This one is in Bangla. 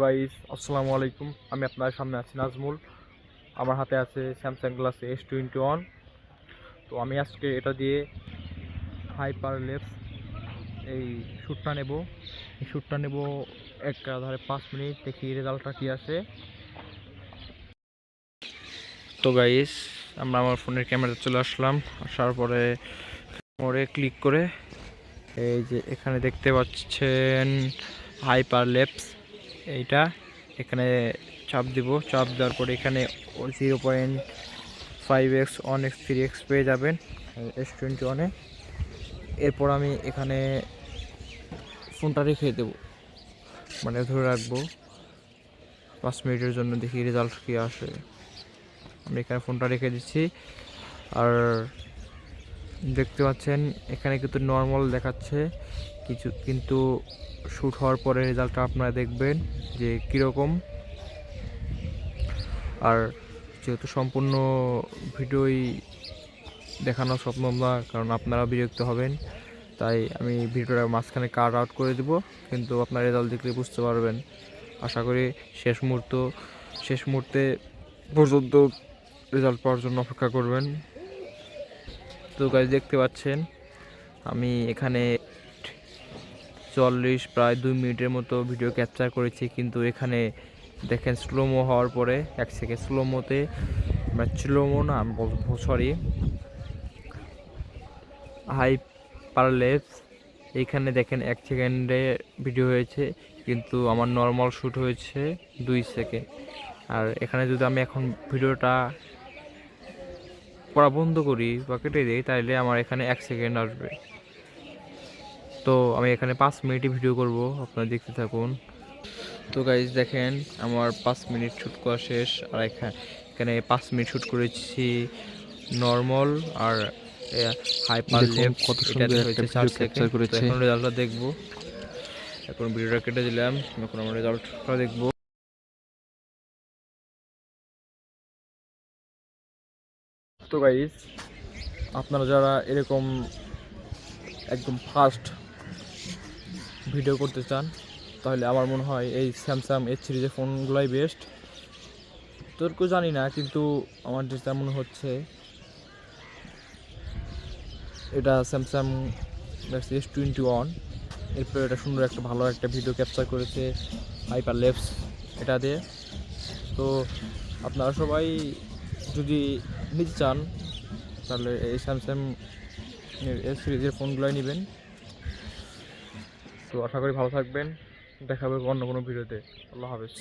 গাইস, আসসালামু আলাইকুম। আমি আপনার সামনে আছি নাজমুল। আমার হাতে আছে স্যামসাং গ্যালাক্সি S21। তো আমি আজকে এটা দিয়ে হাইপারলেপস এই শ্যুটটা নেব। একাধারে 5 মিনিট, দেখি রেজাল্টটা কি আসে। তো গাইস, আমরা আমার ফোনের ক্যামেরাতে চলে আসলাম। আসার পরে মোড়ে ক্লিক করে এই যে এখানে দেখতে পাচ্ছেন হাইপারলেপস, এইটা এখানে চাপ দিব। চাপ দেওয়ার পরে এখানে 0.5x 1x 3x পেয়ে যাবেন S21-এ। এরপর আমি এখানে ফোনটা রেখে দেব, মানে ধরে রাখবো 5 মিনিটের জন্য, দেখি রেজাল্ট কি আসে। আমি এখানে ফোনটা রেখে দিচ্ছি। আর দেখতে পাচ্ছেন এখানে কিন্তু নর্মাল দেখাচ্ছে কিছু, কিন্তু শ্যুট হওয়ার পরে রেজাল্টটা আপনারা দেখবেন যে কীরকম। আর যেহেতু সম্পূর্ণ ভিডিওই দেখানো সম্ভব না, কারণ আপনারা বিরক্ত হবেন, তাই আমি ভিডিওটা মাঝখানে কাট আউট করে দেব, কিন্তু আপনার রেজাল্ট দেখলে বুঝতে পারবেন। আশা করি শেষ মুহূর্তে পর্যন্ত রেজাল্ট পাওয়ার জন্য অপেক্ষা করবেন। তো গাইস, দেখতে পাচ্ছেন আমি এখানে প্রায় 2 মিনিটের মতো ভিডিও ক্যাপচার করেছি, কিন্তু এখানে দেখেন স্লোমো হওয়ার পরে 1 সেকেন্ড স্লোমোতে, স্লোমো না সরি, হাইপারলেপস, এইখানে দেখেন 1 সেকেন্ডে ভিডিও হয়েছে, কিন্তু আমার নর্মাল শ্যুট হয়েছে 2 সেকেন্ড। আর এখানে যদি আমি এখন ভিডিওটা পড়া বন্ধ করি বা কেটে দিই, তাহলে আমার এখানে 1 সেকেন্ড আসবে। তো আমি এখানে 5 মিনিটই ভিডিও করব, আপনারা দেখতে থাকুন। তো গাইজ দেখেন আমার 5 মিনিট শ্যুট করা শেষ। আর এখানে 5 মিনিট শ্যুট করেছি নর্মাল আর হাইপারলেপস, কত এটা সুন্দর একটা হয়েছে 4 ভিডিও ক্যাপচার সেকেন্ড। তো করেছে। এখন রেজাল্টটা দেখব। এখন ভিডিওটা কেটে দিলাম, এখন আমরা রেজাল্টটা দেখব। তো গাইজ, আপনারা যারা এরকম একদম ফাস্ট ভিডিও করতে চান, তাহলে আমার মনে হয় এই স্যামসাং S সিরিজের ফোনগুলোই বেস্ট। তোরকে জানি না, কিন্তু আমার যেটা মনে হচ্ছে এটা স্যামসাং গ্যালাক্সি S21। এরপরে এটা সুন্দর একটা ভালো একটা ভিডিও ক্যাপচার করেছে হাইপারলেপস এটা দিয়ে। তো আপনারা সবাই যদি নিতে চান, তাহলে এই স্যামসাং S সিরিজের ফোনগুলোই নেবেন। তো আশা করি ভালো থাকবেন, দেখা হবে অন্য কোনো ভিডিওতে। আল্লাহ হাফেজ।